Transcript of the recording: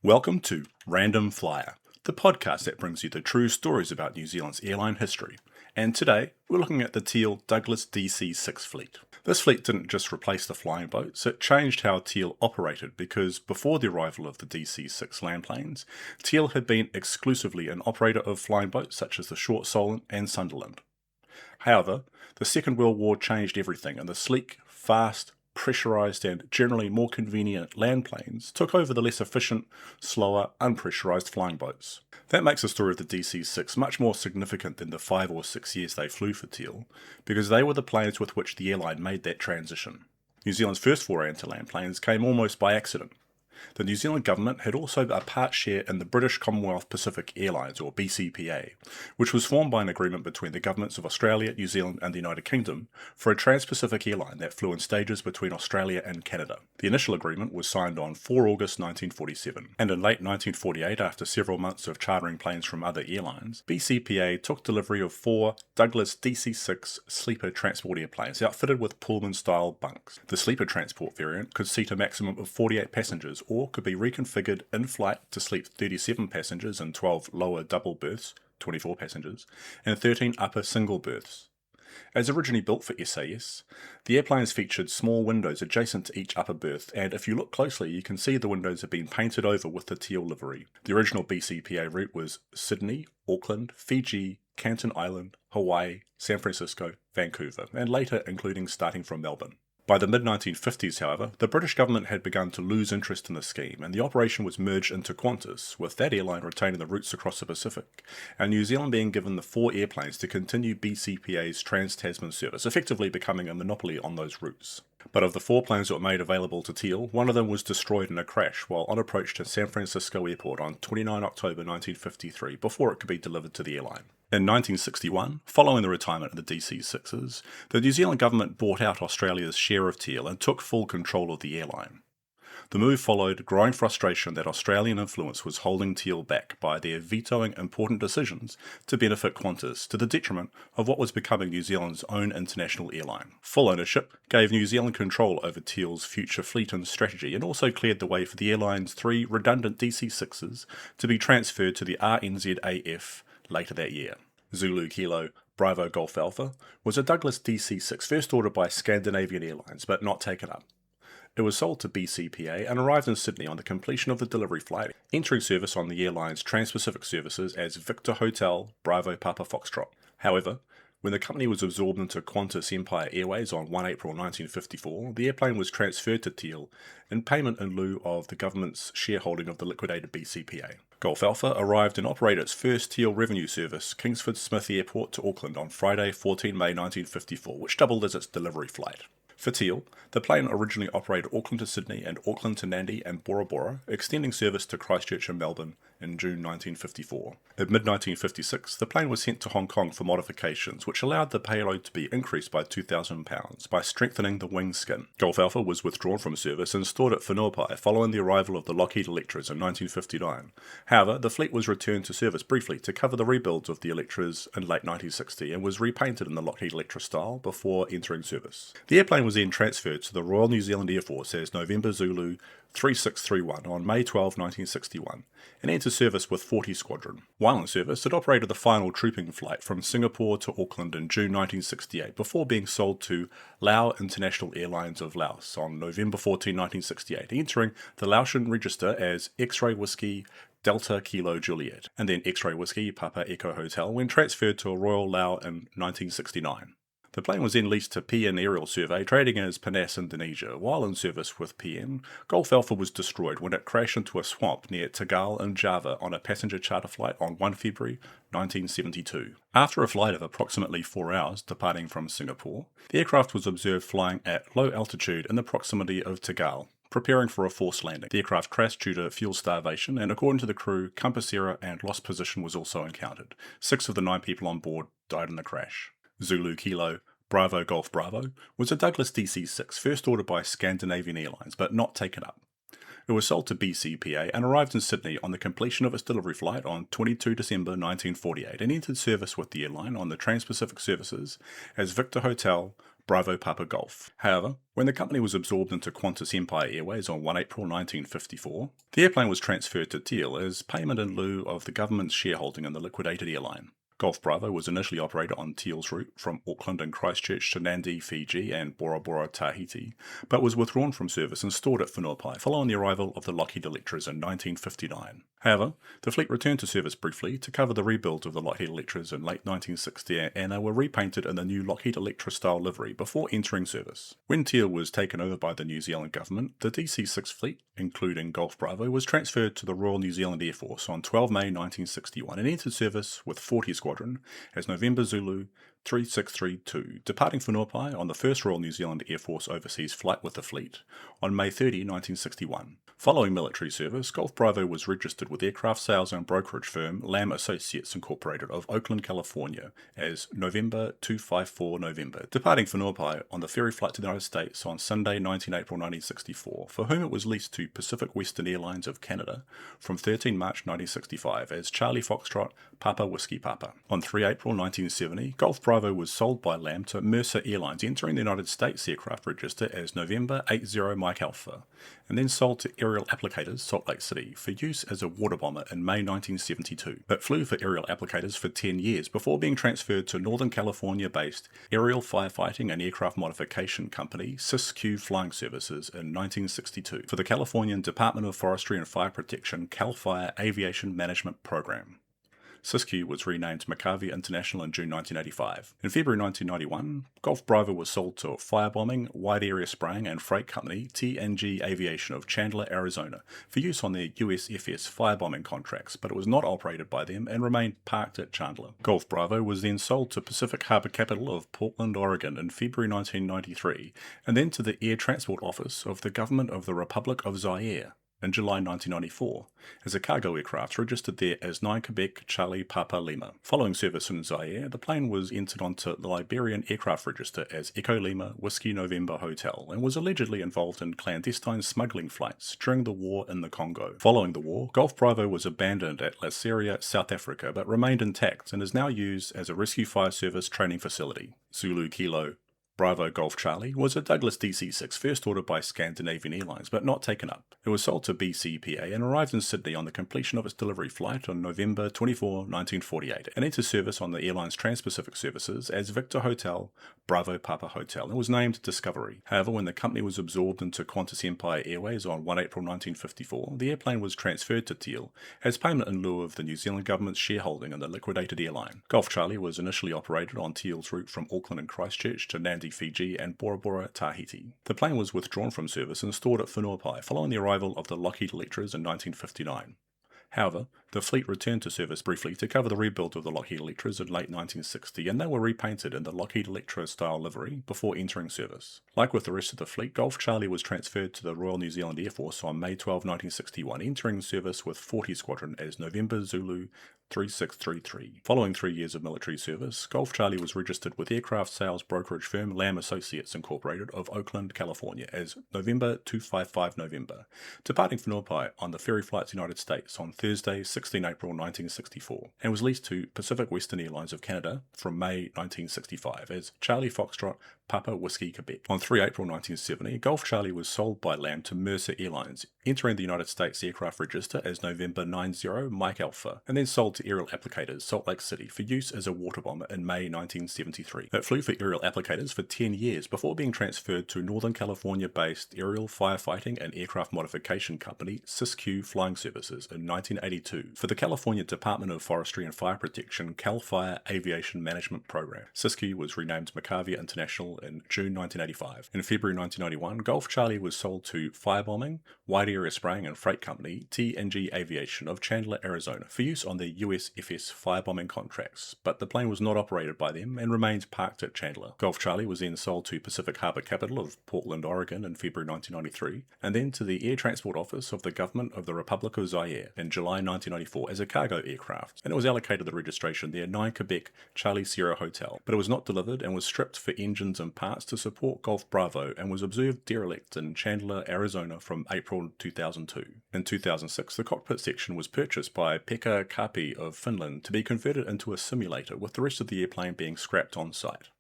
Welcome to Random Flyer, the podcast that brings you the true stories about New Zealand's airline history. And today, we're looking at the TEAL Douglas DC-6 fleet. This fleet didn't just replace the flying boats, it changed how TEAL operated because before the arrival of the DC-6 land planes, TEAL had been exclusively an operator of flying boats such as the Short Solent and Sunderland. However, the Second World War changed everything, and the sleek, fast, pressurised and generally more convenient land planes took over the less efficient, slower, unpressurised flying boats. That makes the story of the DC-6 much more significant than the 5 or 6 years they flew for TEAL, because they were the planes with which the airline made that transition. New Zealand's first foray into land planes came almost by accident. The New Zealand government had also a part share in the British Commonwealth Pacific Airlines, or BCPA, which was formed by an agreement between the governments of Australia, New Zealand and the United Kingdom for a trans-Pacific airline that flew in stages between Australia and Canada. The initial agreement was signed on 4 August 1947, and in late 1948, after several months of chartering planes from other airlines, BCPA took delivery of 4 Douglas DC-6 sleeper transport airplanes outfitted with Pullman-style bunks. The sleeper transport variant could seat a maximum of 48 passengers, or could be reconfigured in flight to sleep 37 passengers in 12 lower double berths, 24 passengers, and 13 upper single berths. As originally built for SAS, the airplanes featured small windows adjacent to each upper berth, and if you look closely you can see the windows have been painted over with the TEAL livery. The original BCPA route was Sydney, Auckland, Fiji, Canton Island, Hawaii, San Francisco, Vancouver, and later including starting from Melbourne. By the mid-1950s, however, the British government had begun to lose interest in the scheme, and the operation was merged into Qantas, with that airline retaining the routes across the Pacific, and New Zealand being given the 4 airplanes to continue BCPA's Trans-Tasman service, effectively becoming a monopoly on those routes. But of the 4 planes that were made available to TEAL, one of them was destroyed in a crash while on approach to San Francisco Airport on 29 October 1953 before it could be delivered to the airline. In 1961, following the retirement of the DC-6s, the New Zealand government bought out Australia's share of TEAL and took full control of the airline. The move followed growing frustration that Australian influence was holding TEAL back by their vetoing important decisions to benefit Qantas to the detriment of what was becoming New Zealand's own international airline. Full ownership gave New Zealand control over TEAL's future fleet and strategy and also cleared the way for the airline's 3 redundant DC-6s to be transferred to the RNZAF later that year. Zulu Kilo Bravo Golf Alpha was a Douglas DC-6 first ordered by Scandinavian Airlines but not taken up. It was sold to BCPA and arrived in Sydney on the completion of the delivery flight, entering service on the airline's Trans-Pacific services as Victor Hotel Bravo Papa Foxtrot. However, when the company was absorbed into Qantas Empire Airways on 1 April 1954, the airplane was transferred to TEAL in payment in lieu of the government's shareholding of the liquidated BCPA. Golf Alpha arrived and operated its first TEAL revenue service, Kingsford Smith Airport to Auckland on Friday, 14 May 1954, which doubled as its delivery flight. For TEAL, the plane originally operated Auckland to Sydney and Auckland to Nandi and Bora Bora, extending service to Christchurch and Melbourne in June 1954. In mid-1956, the plane was sent to Hong Kong for modifications, which allowed the payload to be increased by £2,000 by strengthening the wing skin. Golf Alpha was withdrawn from service and stored at Whenuapai following the arrival of the Lockheed Electras in 1959. However, the fleet was returned to service briefly to cover the rebuilds of the Electras in late 1960 and was repainted in the Lockheed Electra style before entering service. The airplane was then transferred to the Royal New Zealand Air Force as November Zulu 3631 on May 12, 1961, and entered service with 40 Squadron. While in service, it operated the final trooping flight from Singapore to Auckland in June 1968 before being sold to Lao International Airlines of Laos on November 14, 1968, entering the Laotian register as X-Ray Whiskey Delta Kilo Juliet, and then X-Ray Whiskey Papa Echo Hotel when transferred to Royal Lao in 1969. The plane was then leased to PN Aerial Survey, trading as Panas Indonesia. While in service with PN, Golf Alpha was destroyed when it crashed into a swamp near Tegal in Java on a passenger charter flight on 1 February 1972. After a flight of approximately 4 hours departing from Singapore, the aircraft was observed flying at low altitude in the proximity of Tegal, preparing for a forced landing. The aircraft crashed due to fuel starvation, and according to the crew, compass error and lost position was also encountered. 6 of the 9 people on board died in the crash. Zulu Kilo Bravo Golf Bravo was a Douglas DC-6 first ordered by Scandinavian Airlines but not taken up. It was sold to BCPA and arrived in Sydney on the completion of its delivery flight on 22 December 1948 and entered service with the airline on the Trans-Pacific services as Victor Hotel Bravo Papa Golf. However, when the company was absorbed into Qantas Empire Airways on 1 April 1954, the airplane was transferred to TEAL as payment in lieu of the government's shareholding in the liquidated airline. Golf Bravo was initially operated on TEAL's route from Auckland and Christchurch to Nandi, Fiji and Bora Bora, Tahiti, but was withdrawn from service and stored at Whenuapai following the arrival of the Lockheed Electras in 1959. However, the fleet returned to service briefly to cover the rebuild of the Lockheed Electras in late 1960 and they were repainted in the new Lockheed Electra style livery before entering service. When TEAL was taken over by the New Zealand government, the DC-6 fleet, including Golf Bravo, was transferred to the Royal New Zealand Air Force on 12 May 1961 and entered service with 40 Squadron as November Zulu 3632, departing Whenuapai on the first Royal New Zealand Air Force overseas flight with the fleet on May 30, 1961. Following military service, Golf Bravo was registered with aircraft sales and brokerage firm Lam Associates Incorporated of Oakland, California as November 254 November, departing Whenuapai on the ferry flight to the United States on Sunday, 19 April 1964, for whom it was leased to Pacific Western Airlines of Canada from 13 March 1965 as Charlie Foxtrot Papa Whiskey Papa. On 3 April 1970, Golf Bravo was sold by Lam to Mercer Airlines, entering the United States aircraft register as November 80 Mike Alpha, and then sold to Aerial Applicators, Salt Lake City, for use as a water bomber in May 1972. It flew for Aerial Applicators for 10 years before being transferred to Northern California-based Aerial Firefighting and Aircraft Modification Company, SysQ Flying Services, in 1962 for the Californian Department of Forestry and Fire Protection CAL FIRE Aviation Management Program. SysQ was renamed McCarvey International in June 1985. In February 1991, Golf Bravo was sold to firebombing, wide area spraying and freight company TNG Aviation of Chandler, Arizona, for use on their USFS firebombing contracts, but it was not operated by them and remained parked at Chandler. Golf Bravo was then sold to Pacific Harbor Capital of Portland, Oregon in February 1993, and then to the Air Transport Office of the Government of the Republic of Zaire in July 1994, as a cargo aircraft registered there as 9 Quebec Charlie Papa Lima. Following service in Zaire, the plane was entered onto the Liberian aircraft register as Echo Lima Whiskey November Hotel and was allegedly involved in clandestine smuggling flights during the war in the Congo. Following the war, Golf Bravo was abandoned at Laseria, South Africa, but remained intact and is now used as a rescue fire service training facility. Zulu Kilo Bravo Golf Charlie was a Douglas DC-6 first ordered by Scandinavian Airlines but not taken up. It was sold to BCPA and arrived in Sydney on the completion of its delivery flight on November 24, 1948 and entered service on the airline's Trans-Pacific services as Victor Hotel, Bravo Papa Hotel and was named Discovery. However, when the company was absorbed into Qantas Empire Airways on 1 April 1954, the airplane was transferred to TEAL as payment in lieu of the New Zealand government's shareholding in the liquidated airline. Golf Charlie was initially operated on TEAL's route from Auckland and Christchurch to Nandi, Fiji and Bora Bora, Tahiti. The plane was withdrawn from service and stored at Whenuapai following the arrival of the Lockheed Electras in 1959. However, the fleet returned to service briefly to cover the rebuild of the Lockheed Electras in late 1960 and they were repainted in the Lockheed Electra style livery before entering service. Like with the rest of the fleet, Golf Charlie was transferred to the Royal New Zealand Air Force on May 12, 1961, entering service with 40 Squadron as November Zulu 3633. Following 3 years of military service, Golf Charlie was registered with aircraft sales brokerage firm Lam Associates Incorporated of Oakland, California as November 255 November, departing Whenuapai on the ferry flight to the United States on Thursday, 16 April 1964, and was leased to Pacific Western Airlines of Canada from May 1965 as Charlie Foxtrot Papa Whiskey Quebec. On 3 April 1970, Golf Charlie was sold by Lam to Mercer Airlines, entering the United States aircraft register as November 90 Mike Alpha, and then sold to Aerial Applicators, Salt Lake City, for use as a water bomber in May 1973. It flew for Aerial Applicators for 10 years before being transferred to Northern California-based Aerial Firefighting and Aircraft Modification Company, SysQ Flying Services, in 1982 for the California Department of Forestry and Fire Protection CAL FIRE Aviation Management Program. SysQ was renamed McCarvey International in June 1985. In February 1991, Golf Charlie was sold to firebombing, wide area spraying and freight company TNG Aviation of Chandler, Arizona, for use on their USFS firebombing contracts, but the plane was not operated by them and remains parked at Chandler. Golf Charlie was then sold to Pacific Harbor Capital of Portland, Oregon in February 1993, and then to the Air Transport Office of the Government of the Republic of Zaire in July 1994 as a cargo aircraft, and it was allocated the registration there 9 Quebec Charlie Sierra Hotel, but it was not delivered and was stripped for engines and parts to support Golf Bravo and was observed derelict in Chandler, Arizona from April 2002. In 2006, the cockpit section was purchased by Pekka Kapi of Finland to be converted into a simulator, with the rest of the airplane being scrapped on site.